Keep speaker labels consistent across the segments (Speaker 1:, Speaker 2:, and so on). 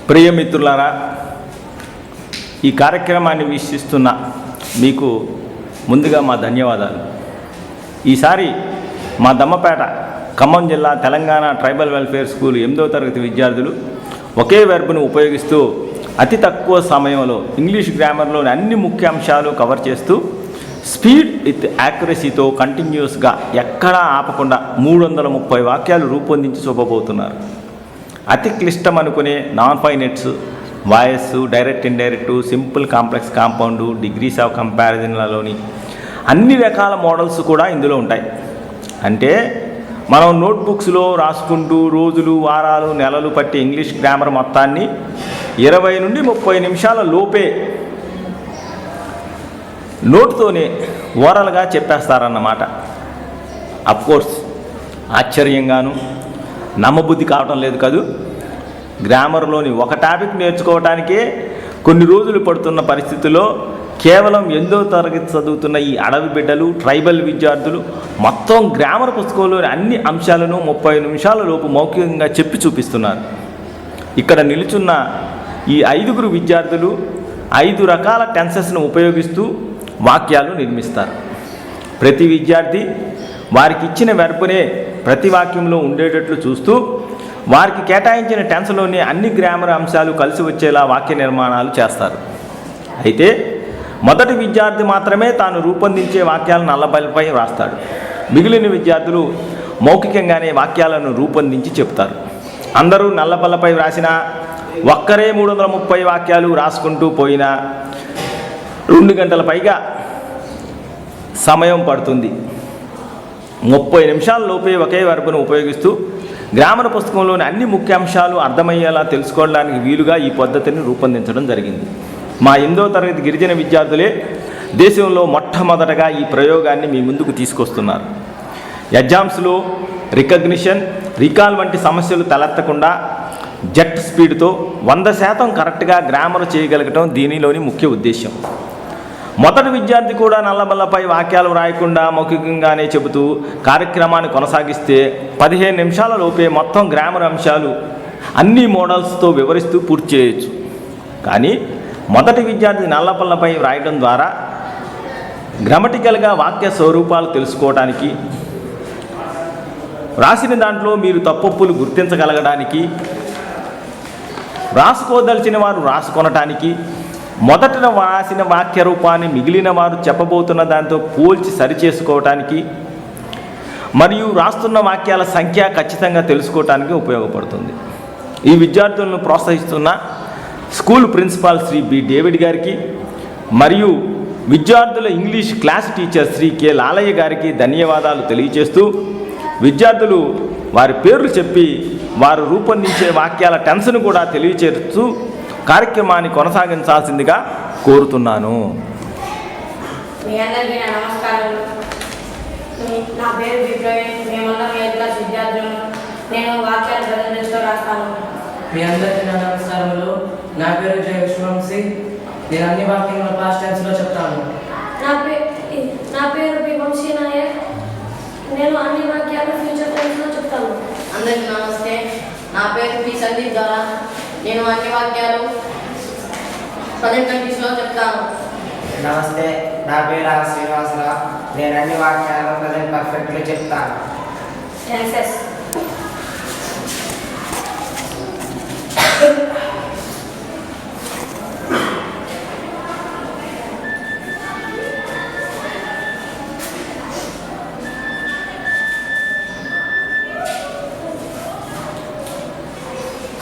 Speaker 1: ప్రియమిత్రులారా, ఈ కార్యక్రమాన్ని వీక్షిస్తున్న మీకు ముందుగా మా ధన్యవాదాలు. ఈసారి మా దమ్మపేట ఖమ్మం జిల్లా తెలంగాణ ట్రైబల్ వెల్ఫేర్ స్కూల్ 8వ తరగతి విద్యార్థులు ఒకే వెర్బ్ను ఉపయోగిస్తూ అతి తక్కువ సమయంలో ఇంగ్లీష్ గ్రామర్లోని అన్ని ముఖ్య అంశాలు కవర్ చేస్తూ స్పీడ్ విత్ యాక్యురసీతో కంటిన్యూస్గా ఎక్కడా ఆపకుండా 330 వాక్యాలు రూపొందించి చూపబోతున్నారు. అతి క్లిష్టం అనుకునే non finites, voice, direct indirect, simple complex compound, degrees of కంపారిజన్లలోని అన్ని రకాల మోడల్స్ కూడా ఇందులో ఉంటాయి. అంటే మనం నోట్బుక్స్లో రాసుకుంటూ రోజులు, వారాలు, నెలలు పట్టి ఇంగ్లీష్ గ్రామర్ మొత్తాన్ని 20 నుండి 30 నిమిషాల లోపే నోటుతోనే ఓరల్గా చెప్పేస్తారన్నమాట. అఫ్కోర్స్ ఆశ్చర్యంగాను నమ్మబుద్ధి కావటం లేదు కాదు. గ్రామర్లోని ఒక టాపిక్ నేర్చుకోవటానికే కొన్ని రోజులు పడుతున్న పరిస్థితుల్లో కేవలం 8వ తరగతి చదువుతున్న ఈ అడవి బిడ్డలు, ట్రైబల్ విద్యార్థులు మొత్తం గ్రామర్ పుస్తకంలోని అన్ని అంశాలను 30 నిమిషాల లోపు మౌఖికంగా చెప్పి చూపిస్తున్నారు. ఇక్కడ నిలుచున్న ఈ 5గురు విద్యార్థులు 5 రకాల టెన్సెస్ను ఉపయోగిస్తూ వాక్యాలు నిర్మిస్తారు. ప్రతి విద్యార్థి వారికి ఇచ్చిన వెర్బునే ప్రతి వాక్యంలో ఉండేటట్లు చూస్తూ వారికి కేటాయించిన టెన్స్లోని అన్ని గ్రామర్ అంశాలు కలిసి వచ్చేలా వాక్య నిర్మాణాలు చేస్తారు. అయితే మొదటి విద్యార్థి మాత్రమే తాను రూపొందించే వాక్యాలను నల్లబల్లపై వ్రాస్తాడు. మిగిలిన విద్యార్థులు మౌఖికంగానే వాక్యాలను రూపొందించి చెప్తారు. అందరూ నల్లబల్లపై వ్రాసిన ఒక్కరే 330 వాక్యాలు రాసుకుంటూ పోయినా 2 గంటల పైగా సమయం పడుతుంది. 30 నిమిషాల లోపే ఒకే వెర్బును ఉపయోగిస్తూ గ్రామర్ పుస్తకంలోని అన్ని ముఖ్యాంశాలు అర్థమయ్యేలా తెలుసుకోవడానికి వీలుగా ఈ పద్ధతిని రూపొందించడం జరిగింది. మా 8వ తరగతి గిరిజన విద్యార్థులే దేశంలో మొట్టమొదటగా ఈ ప్రయోగాన్ని మీ ముందుకు తీసుకొస్తున్నారు. ఎగ్జామ్స్లో రికగ్నిషన్, రికాల్ వంటి సమస్యలు తలెత్తకుండా జెట్ స్పీడ్తో 100% కరెక్ట్గా గ్రామర్ చేయగలగటం దీనిలోని ముఖ్య ఉద్దేశం. మొదటి విద్యార్థి కూడా నల్లబల్లపై వాక్యాలు రాయకుండా మౌఖికంగానే చెబుతూ కార్యక్రమాన్ని కొనసాగిస్తే 15 నిమిషాల లోపే మొత్తం గ్రామర్ అంశాలు అన్ని మోడల్స్తో వివరిస్తూ పూర్తి చేయొచ్చు. కానీ మొదటి విద్యార్థి నల్లబల్లపై వ్రాయడం ద్వారా గ్రామటికల్గా వాక్య స్వరూపాలు తెలుసుకోవడానికి, రాసిన దాంట్లో మీరు తప్పొప్పులు గుర్తించగలగడానికి, రాసుకోదలిచిన వారు రాసుకొనటానికి, మొదట రాసిన వాక్య రూపాన్ని మిగిలిన వారు చెప్పబోతున్న దాంతో పోల్చి సరిచేసుకోవటానికి మరియు రాస్తున్న వాక్యాల సంఖ్య ఖచ్చితంగా తెలుసుకోవటానికి ఉపయోగపడుతుంది. ఈ విద్యార్థులను ప్రోత్సహిస్తున్న school principal Shri B David గారికి మరియు విద్యార్థుల English class teacher Shri K Lalayya గారికి ధన్యవాదాలు తెలియజేస్తూ విద్యార్థులు వారి పేర్లు చెప్పి వారు రూపొందించే వాక్యాల టెన్స్ను కూడా తెలియచేస్తూ కార్యక్రమాన్ని కొనసాగించాల్సిందిగా కోరుతున్నాను.
Speaker 2: మీ అందరికీ నమస్కారాలు. నా పేరు విప్రవీణ్. మేమందరం 8వ క్లాస్ విద్యార్థులను. నేను వాక్యాలు ప్రదర్శనతో రాస్తాను.
Speaker 3: మీ అందరికీ నా నమస్కారములు. నా పేరు జయ విశ్వంసి. నేను అన్ని వాక్యాలను పాస్ట్ టెన్స్లో చెప్తాను.
Speaker 4: నా పేరు పి వంశీ నాయక్. నేను అన్ని వాక్యాలు ఫ్యూచర్ టెన్స్లో చెప్తాను.
Speaker 5: అందరికీ నమస్తే. నా పేరు పి సందీప్ ద్వారా. నేను అన్ని వాక్యాలు ప్రజెంట్ కండిషన్లో చెప్తాను.
Speaker 6: నమస్తే. నా పేరు ఆర్ శ్రీనివాసరావు. నేను అన్ని వాక్యాలు ప్రజెంట్ పర్ఫెక్ట్గా చెప్తాను.
Speaker 2: Tenses.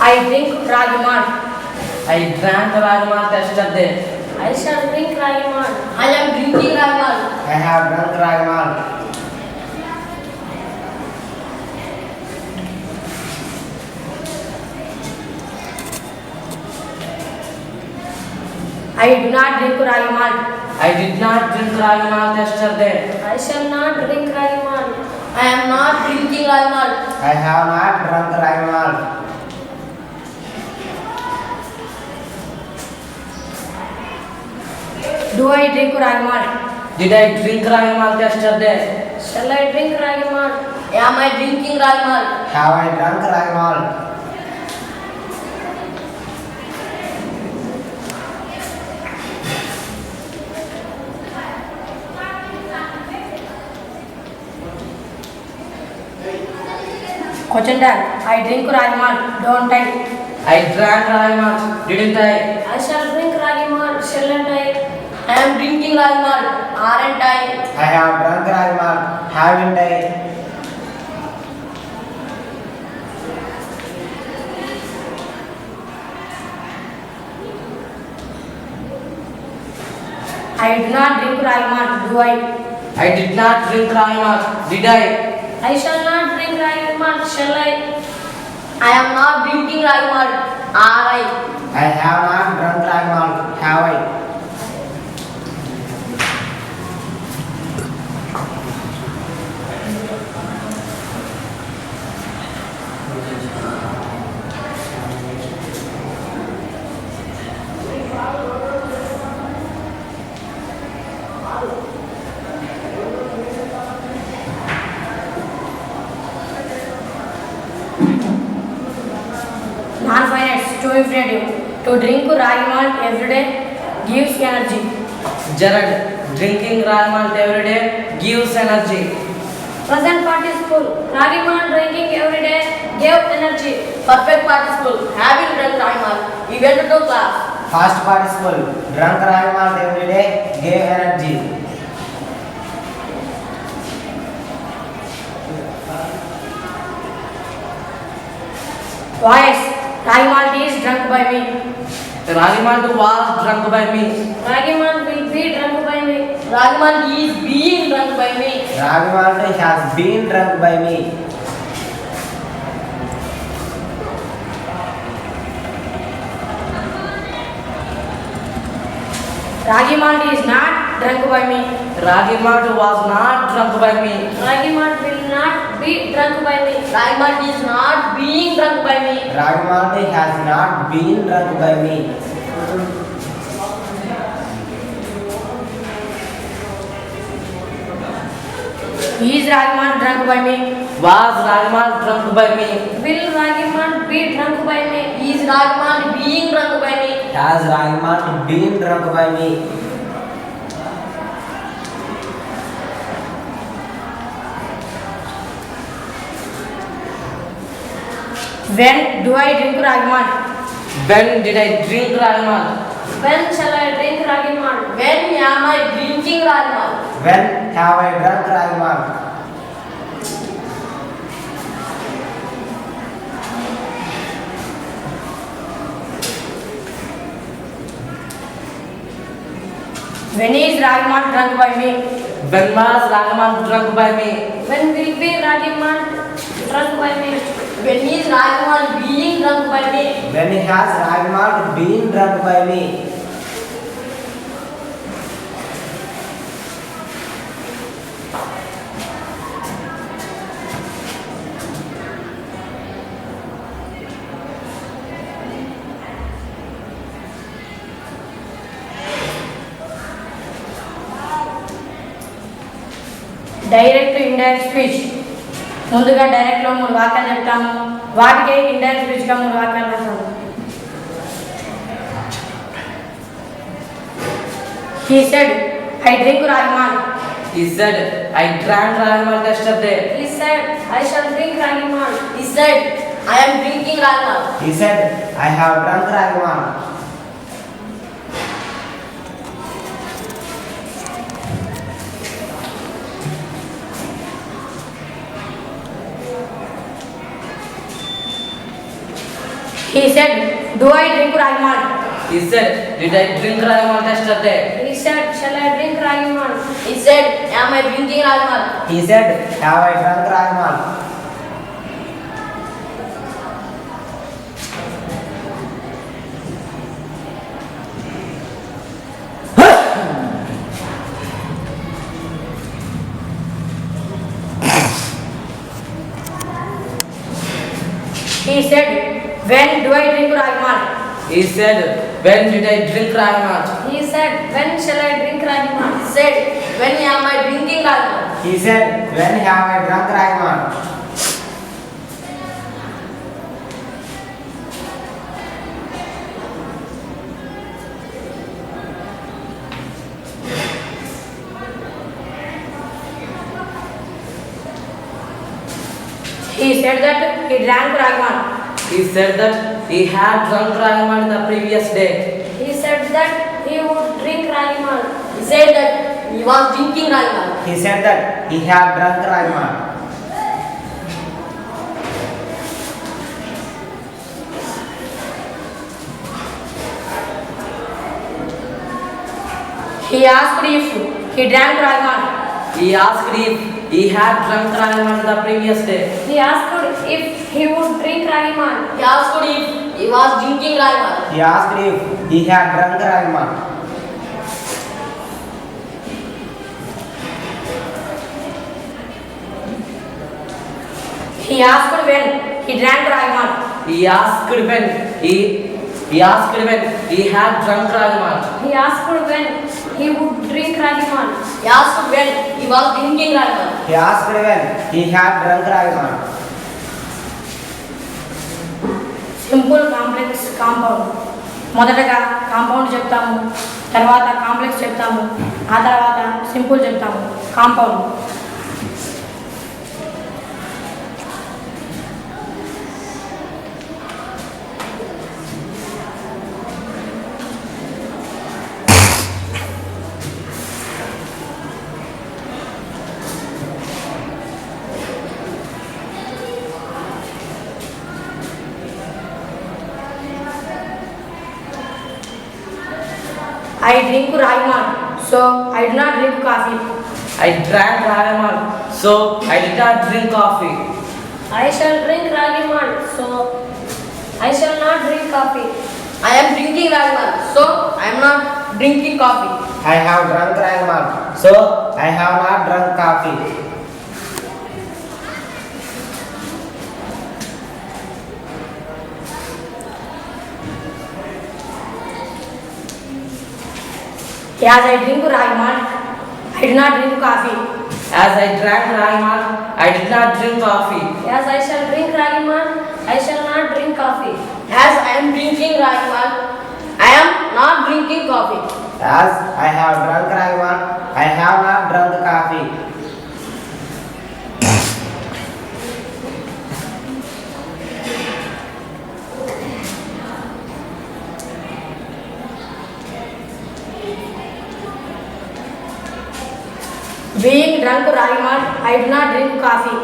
Speaker 2: I drink ragi malt.
Speaker 3: I drank ragi malt yesterday.
Speaker 4: I shall drink ragi malt.
Speaker 5: I am drinking ragi malt.
Speaker 6: I have drunk ragi malt.
Speaker 2: I do not drink ragi malt.
Speaker 3: I did not drink ragi malt yesterday.
Speaker 4: I shall not drink ragi malt.
Speaker 5: I am not drinking ragi malt.
Speaker 6: I have not drunk ragi malt.
Speaker 2: Do I drink ragi malt?
Speaker 3: Did I drink ragi malt yesterday?
Speaker 4: Shall I drink ragi malt?
Speaker 5: Am I drinking ragi malt?
Speaker 6: Have I drunk ragi malt?
Speaker 2: Question tag. I drink ragi malt. Don't I?
Speaker 3: I drank ragi malt, didn't I?
Speaker 4: I shall drink ragi malt, shalln't I?
Speaker 5: I am drinking ragi malt, aren't I?
Speaker 6: I have drunk ragi malt, haven't I?
Speaker 2: I do not drink ragi malt. Do I?
Speaker 3: I did not drink ragi malt, did I?
Speaker 4: I shall not drink ragi malt, shall I?
Speaker 5: I am not drinking ragi malt, are I?
Speaker 6: I have not drunk ragi malt, have I?
Speaker 2: Non-finite. To infinitive. To drink ragi malt every day gives energy.
Speaker 3: Jared, drinking ragi malt every day gives energy.
Speaker 4: Present participle. Ragi malt drinking every day gave energy.
Speaker 5: Perfect participle. Having drunk ragi malt, we went to class.
Speaker 6: Past participle, drunk ragi malt every day, gave energy.
Speaker 2: Voice. Ragi malt is drunk by me.
Speaker 3: Ragi malt was drunk by me.
Speaker 4: Ragi malt will be drunk by me.
Speaker 5: Ragi malt is being drunk by me.
Speaker 6: Ragi malt has been drunk by me.
Speaker 2: Ragi malt is not drunk by me.
Speaker 3: Ragi malt was not drunk by me.
Speaker 4: Ragi malt will not be drunk by me.
Speaker 5: Ragi malt is not being drunk by me.
Speaker 6: Ragi malt has not been drunk by me.
Speaker 2: Is ragi malt drunk by me?
Speaker 3: Was ragi malt drunk by me?
Speaker 4: Will ragi malt be drunk by me?
Speaker 5: Is ragi malt being drunk by me?
Speaker 6: Has ragi malt been drunk by me?
Speaker 2: When do I drink ragi malt?
Speaker 3: When did I drink ragi malt?
Speaker 4: When shall I drink ragi malt?
Speaker 5: When am I drinking ragi malt?
Speaker 6: When have I drunk ragi malt?
Speaker 2: When is ragi malt drunk by me?
Speaker 3: When was ragi malt drunk by me?
Speaker 4: When will be ragi malt drunk by me?
Speaker 5: When is ragi malt being drunk by me?
Speaker 6: When has ragi malt been drunk by me?
Speaker 2: Direct indirect speech. ముందుగా డైరెక్ట్లో 3 వాక్యాలు చెప్తాము, వాటికి indirect స్పీచ్గా 3 వాక్యాలు రాస్తాము. He said, I drink ragi malt.
Speaker 3: He said, I drank ragi malt yesterday.
Speaker 4: He said, I shall drink ragi malt.
Speaker 5: He said, I am drinking ragi malt.
Speaker 6: He said, I have drunk ragi malt.
Speaker 2: He said, do I drink ragi malt?
Speaker 3: He said, did I drink ragi malt yesterday?
Speaker 4: He said, shall I drink ragi malt?
Speaker 5: He said, am I drinking ragi malt?
Speaker 6: He said, have I drunk ragi malt?
Speaker 2: He said, when do I drink ragi malt?
Speaker 3: He said, when did I drink ragi malt?
Speaker 4: He said, when shall I drink ragi malt?
Speaker 5: He said, when am I drinking ragi malt?
Speaker 6: He said, when have I drunk ragi malt?
Speaker 2: He said that he drank ragi malt.
Speaker 3: He said that he had drunk ragi malt the previous day.
Speaker 4: He said that he would drink ragi malt.
Speaker 5: He said that he was drinking ragi malt.
Speaker 6: He said that he had drunk ragi malt.
Speaker 2: He asked if he drank ragi malt.
Speaker 3: He asked if he had drunk ragi malt the previous day.
Speaker 4: He asked if he would drink ragi malt.
Speaker 5: He asked if he was drinking ragi malt.
Speaker 6: He asked if he had drunk ragi malt.
Speaker 2: He asked when he drank ragi malt.
Speaker 3: He asked when he had drunk ragi malt.
Speaker 4: He asked when he would drink ragi malt.
Speaker 5: He asked when he was drinking ragi malt.
Speaker 6: He asked when he had drunk ragi malt.
Speaker 2: Simple complex compound. మొదటగా compound చెప్తాము, తర్వాత complex చెప్తాము, ఆ తర్వాత simple చెప్తాము. Compound I drink ragi malt, so I do not drink coffee.
Speaker 3: I drank ragi malt, so I did not drink coffee.
Speaker 4: I shall drink ragi malt, so I shall not drink coffee.
Speaker 5: I am drinking ragi malt, so I am not drinking coffee.
Speaker 6: I have drunk ragi malt, so I have not drunk coffee.
Speaker 2: As I drink ragi malt, I do not drink coffee.
Speaker 3: As I drank ragi malt, I did not drink coffee.
Speaker 4: As I shall drink ragi malt, I shall not drink coffee.
Speaker 5: As I am drinking ragi malt, I am not drinking coffee.
Speaker 6: As I have drunk ragi malt, I have not drunk coffee.
Speaker 2: Being drunk ragi malt, I do not drink coffee.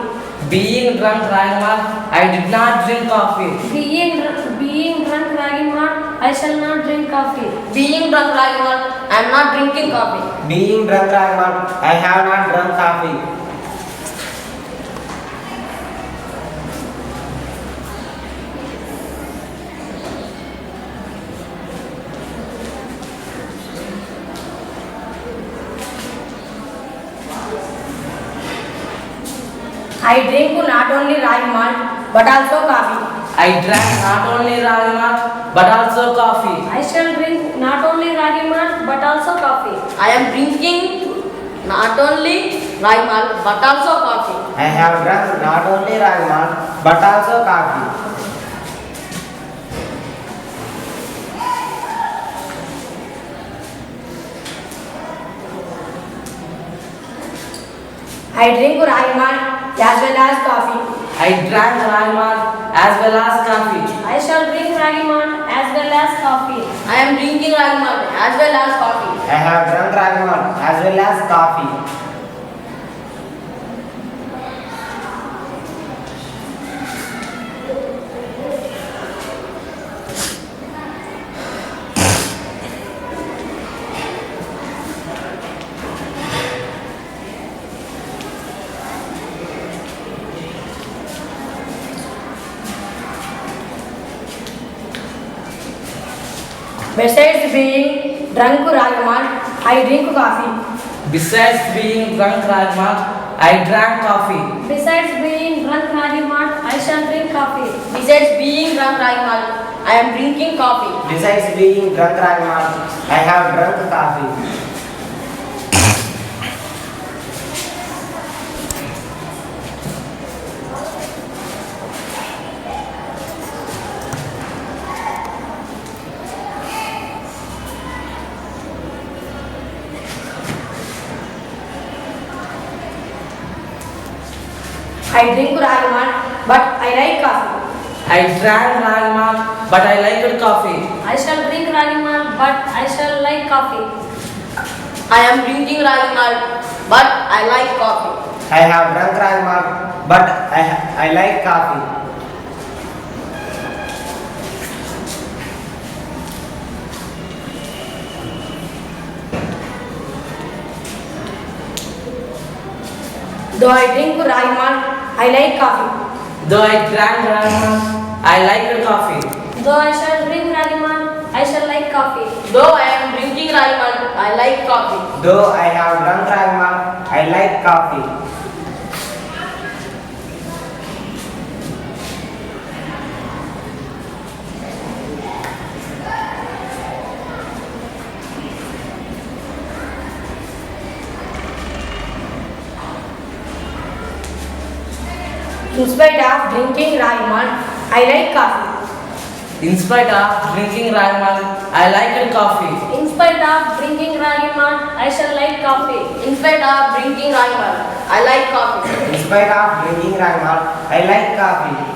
Speaker 3: Being drunk ragi malt, I did not drink coffee.
Speaker 4: Being drunk ragi malt, I shall not drink coffee.
Speaker 5: Being drunk ragi malt, I am not drinking coffee.
Speaker 6: Being drunk ragi malt, I have not drunk coffee.
Speaker 2: I drink not only ragi malt but also coffee.
Speaker 3: I drank not only ragi malt but also coffee.
Speaker 4: I shall drink not only ragi malt but also coffee.
Speaker 5: I am drinking not only ragi malt but also coffee.
Speaker 6: I have drunk not only ragi malt but also coffee.
Speaker 2: I drink ragi malt as well as coffee.
Speaker 3: I drank ragi malt as well as coffee.
Speaker 4: I shall drink ragi malt as well as coffee.
Speaker 5: I am drinking ragi malt as well as coffee.
Speaker 6: I have drunk ragi malt as well as coffee.
Speaker 2: Besides being drunk ragi malt, I drink coffee.
Speaker 3: Besides being drunk ragi malt, I drank coffee.
Speaker 4: Besides being drunk ragi malt, I shall drink coffee.
Speaker 5: Besides being drunk ragi malt, I am drinking coffee.
Speaker 6: Besides being drunk ragi malt, I have drunk coffee.
Speaker 2: I drink ragi malt but I like coffee.
Speaker 3: I drank ragi malt, but I liked coffee.
Speaker 4: I shall drink ragi malt, but I shall like coffee.
Speaker 5: I am drinking ragi malt, but I like coffee.
Speaker 6: I have drunk ragi malt, but I like coffee.
Speaker 2: Though I drink ragi malt, I like coffee.
Speaker 3: Though I drank ragi malt, I liked coffee.
Speaker 4: Though I shall drink ragi malt, I shall like coffee.
Speaker 5: Though I am drinking ragi malt, I like coffee.
Speaker 6: Though I have drunk ragi malt, I like coffee.
Speaker 2: In spite of drinking ragi malt, I like coffee.
Speaker 3: In spite of drinking ragi malt, I liked coffee.
Speaker 4: In spite of drinking ragi malt, I shall like coffee.
Speaker 5: In spite of drinking ragi malt, I like coffee.
Speaker 6: In spite of drinking ragi malt, I like coffee.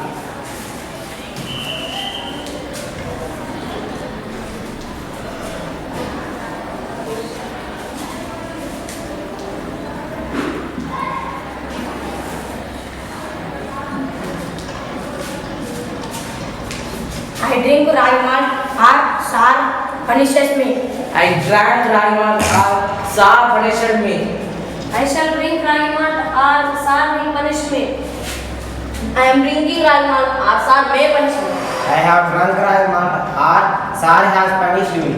Speaker 2: I drink ragi malt or sir punishes me.
Speaker 3: I drank ragi malt, or Sir punished me.
Speaker 4: I shall drink ragi malt, or sir will punish me.
Speaker 5: I am drinking ragi malt, or sir may punish me.
Speaker 6: I have drunk ragi malt, or sir has punished me.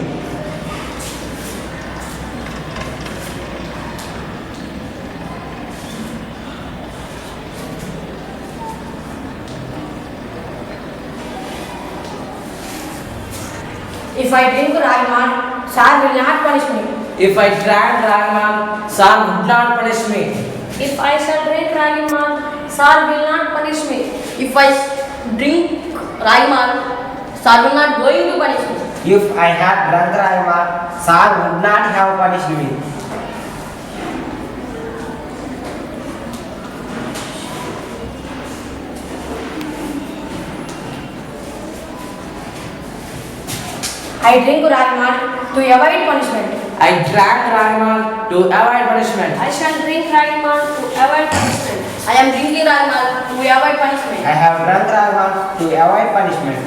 Speaker 2: If I drink ragi malt, sir will not punish me.
Speaker 3: If I drank ragi malt, Sir would not punish me.
Speaker 4: If I shall drink ragi malt, sir will not punish me.
Speaker 5: If I drink ragi malt, sir will not going to punish me.
Speaker 6: If I had drunk ragi malt, sir would not have punished me.
Speaker 2: I drink ragi malt to avoid punishment.
Speaker 3: I drank ragi malt to avoid punishment.
Speaker 4: I shall drink ragi malt to avoid punishment.
Speaker 5: I am drinking ragi malt to avoid punishment.
Speaker 6: I have drunk ragi malt to avoid punishment.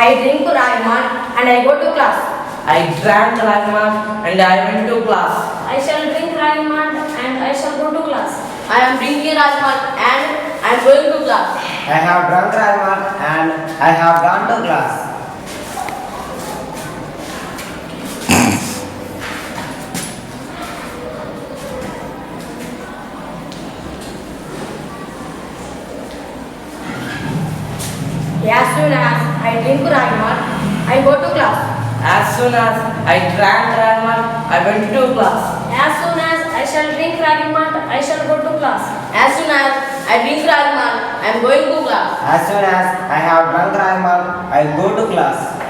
Speaker 2: I drink ragi malt and I go to class.
Speaker 3: I drank ragi malt and I went to class.
Speaker 4: I shall drink ragi malt and I shall go to class.
Speaker 5: I am drinking ragi malt and I am going to class.
Speaker 6: I have drunk ragi malt and I have gone to class.
Speaker 2: As soon as I drink ragi malt, I go to class.
Speaker 3: As soon as I drank ragi malt, I went to class.
Speaker 4: As soon as I shall drink ragi malt, I shall go to class.
Speaker 5: As soon as I drink ragi malt, I am going to class.
Speaker 6: As soon as I have drunk ragi malt, I go to class.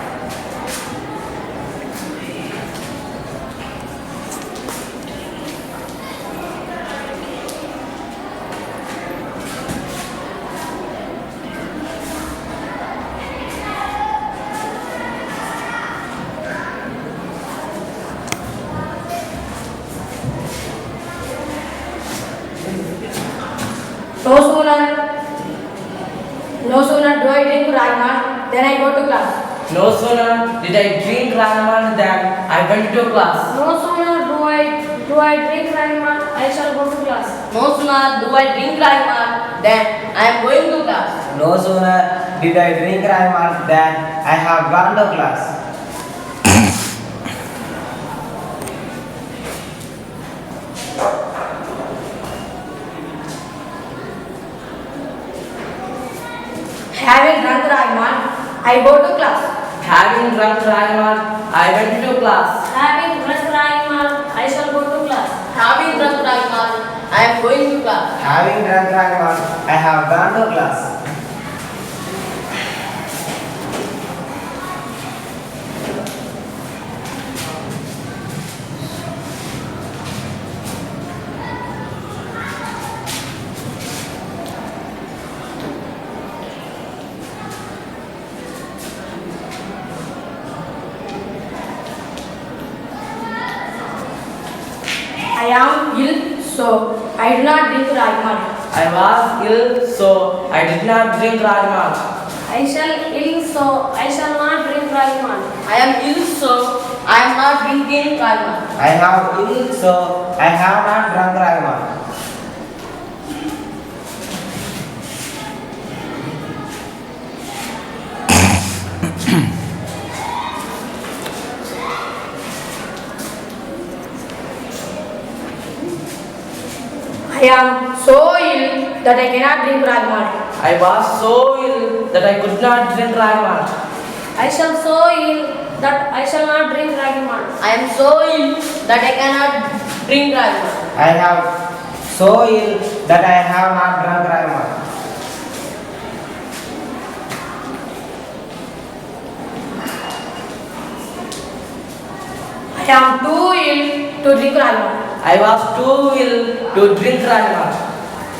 Speaker 2: No sooner do I drink ragi malt, then I go to class.
Speaker 3: No sooner did I drink ragi malt than I went to class.
Speaker 4: No sooner do I drink ragi malt, I shall go to class.
Speaker 5: No sooner do I drink ragi malt than I am going to class.
Speaker 6: No sooner did I drink ragi malt than I have gone to class.
Speaker 2: Having drunk ragi malt, I go to class.
Speaker 3: Having drunk ragi malt, I went to class.
Speaker 4: Having drunk ragi malt, I shall
Speaker 5: going to class.
Speaker 6: Having drunk Ragavan, I have gone to class.
Speaker 2: I am ill, so I do not drink ragi malt.
Speaker 3: I was ill, so I did not drink ragi malt.
Speaker 4: I shall ill, so I shall not drink ragi malt.
Speaker 5: I am ill, so I am not drinking ragi malt.
Speaker 6: I have ill, so I have not drunk Ragavan.
Speaker 2: I am so ill that I cannot drink ragi malt.
Speaker 3: I was so ill that I could not drink ragi malt.
Speaker 4: I shall so ill that I shall not drink ragi malt.
Speaker 5: I am so ill that I cannot drink ragi malt.
Speaker 6: I have so ill that I have not drunk Ragavan.
Speaker 2: I am too ill to drink ragi malt.
Speaker 3: I was too ill to drink ragi malt.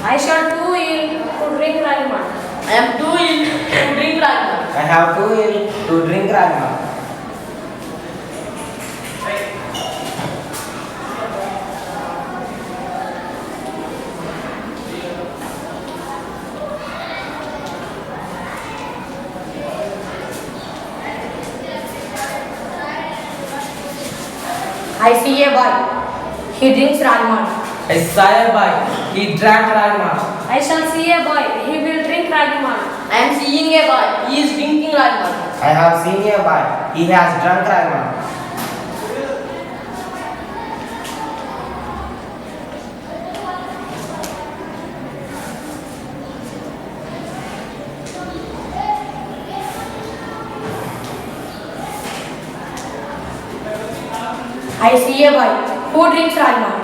Speaker 4: I shall too ill to drink ragi malt.
Speaker 5: I am too ill to drink ragi malt.
Speaker 6: I have too ill to drink Ragavan.
Speaker 2: I see a boy. He drinks ragi malt.
Speaker 3: I saw a boy. He drank ragi malt.
Speaker 4: I shall see a boy. He will drink ragi malt.
Speaker 5: I am seeing a boy. He is drinking ragi malt.
Speaker 6: I have seen a boy. He has drunk Ragavan.
Speaker 2: I see a boy who drinks ragi malt.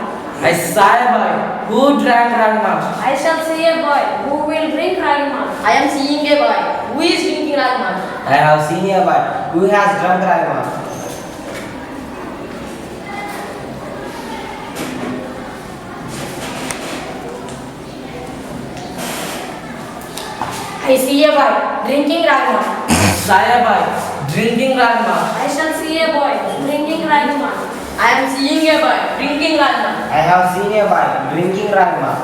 Speaker 3: I saw a boy who drank ragi malt.
Speaker 4: I shall see a boy who will drink ragi malt.
Speaker 5: I am seeing a boy who is drinking ragi malt.
Speaker 6: I have seen a boy who has drunk Ragavan.
Speaker 2: I see a boy drinking ragi malt.
Speaker 3: Saw a boy drinking ragi malt.
Speaker 4: I shall see a boy drinking ragi malt.
Speaker 5: I am seeing a boy drinking ragi malt.
Speaker 6: I have seen a boy drinking Ragavan.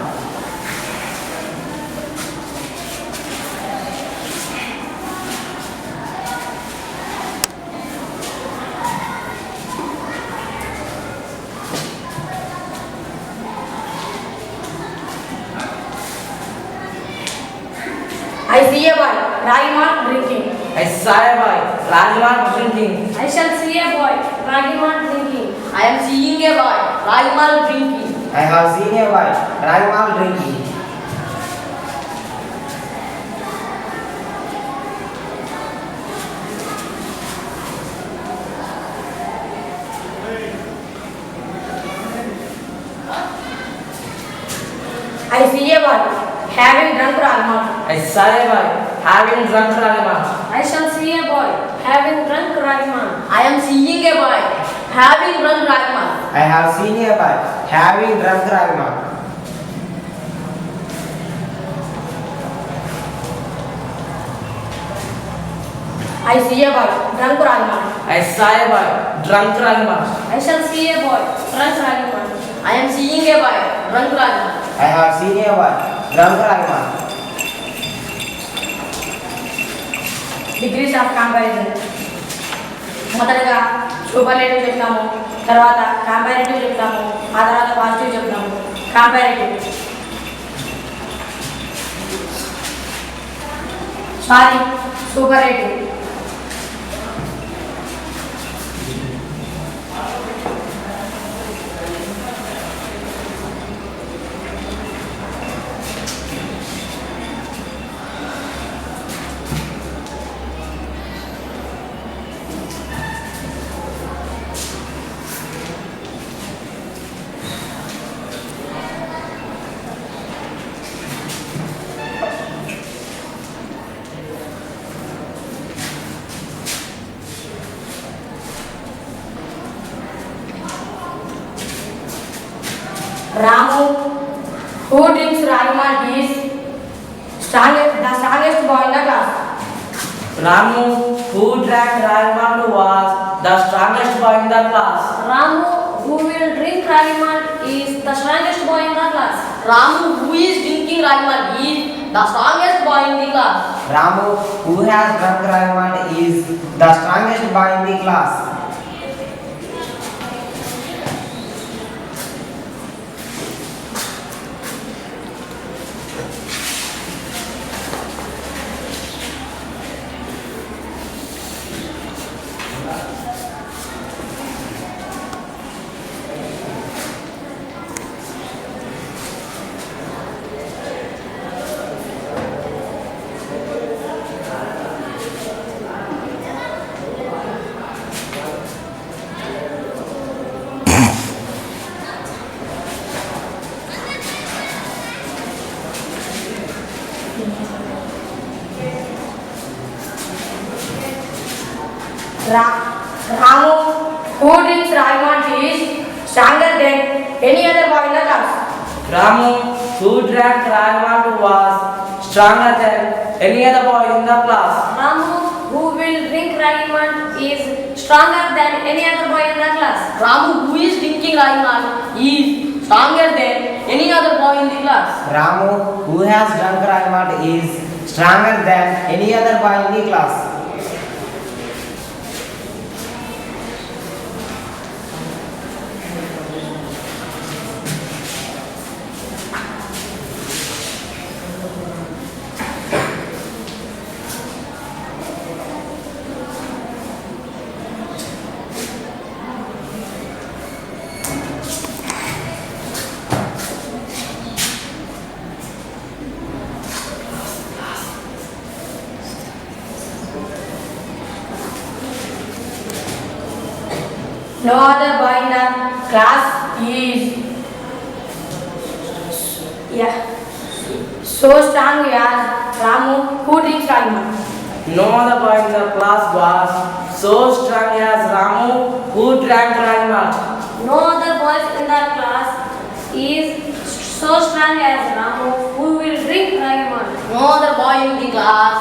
Speaker 2: I see a boy ragi malt drinking.
Speaker 3: I saw a boy ragi malt drinking.
Speaker 4: I shall see a boy ragi malt drinking.
Speaker 5: I am seeing a boy ragi malt drinking.
Speaker 6: I have seen a boy Ragavan drinking.
Speaker 2: I see a boy having drunk ragi malt.
Speaker 3: I saw a boy having drunk ragi malt.
Speaker 4: I shall see a boy having drunk ragi malt.
Speaker 5: I am seeing a boy having drunk ragi malt.
Speaker 6: I have seen a boy having drunk Ragavan.
Speaker 2: I see a boy drunk ragi malt.
Speaker 3: I saw a boy drunk ragi malt.
Speaker 4: I shall see a boy drunk ragi malt.
Speaker 5: I am seeing a boy drunk ragi malt.
Speaker 6: I have seen a boy drunk Ragavan.
Speaker 2: Degrees of comparison. మొదటగా superlative చెప్తాము, తర్వాత comparative చెప్తాము, ఆ తర్వాత positive చెప్తాము. Comparative sorry superlative. Who drinks ragi malt is the strongest boy in the class.
Speaker 3: Ramu, who drank ragi malt, was the strongest boy in the class.
Speaker 4: Ramu, who will drink ragi malt, is the strongest boy in the class.
Speaker 5: Ramu, who is drinking ragi malt, is the strongest boy in the class.
Speaker 6: Ramu, who has drunk ragi malt, is the strongest boy in the class.
Speaker 2: Ramu, who drinks ragi malt is stronger than any other boy in the class.
Speaker 3: Ramu, who drank ragi malt, was stronger than any other boy in the class.
Speaker 4: Ramu, who will drink ragi malt, is stronger than any other boy in the class.
Speaker 5: Ramu, who is drinking ragi malt, is stronger than any other boy in the class.
Speaker 6: Ramu, who has drunk ragi malt, is stronger than any other boy in the class.
Speaker 2: No other boy in the class is so strong as Ramu, who drinks ragi malt.
Speaker 3: No other boy in the class was so strong as Ramu, who drank ragi malt.
Speaker 4: No other boys in the class is so strong as Ramu, who will drink ragi malt.
Speaker 5: No other boy in the class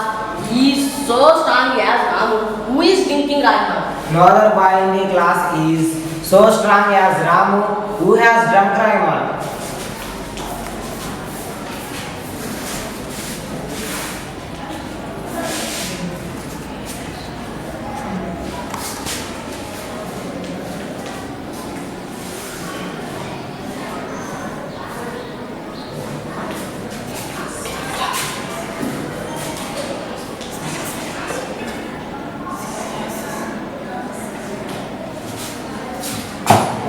Speaker 5: is so strong as Ramu, who is drinking ragi malt.
Speaker 6: No other boy in the class is so strong as Ramu, who has drunk ragi malt.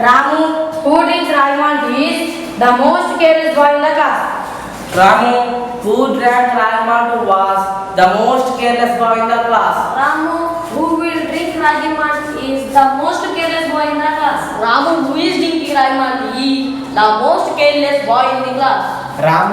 Speaker 2: Ramu, who drinks ragi malt is the most careless boy in the class.
Speaker 3: Ramu, who drank ragi malt, was the most careless boy in the class.
Speaker 4: Ramu, who will drink ragi malt, is the most careless boy in the class.
Speaker 5: Ramu, who is drinking ragi malt, is the most careless boy in the class.
Speaker 6: Ramu,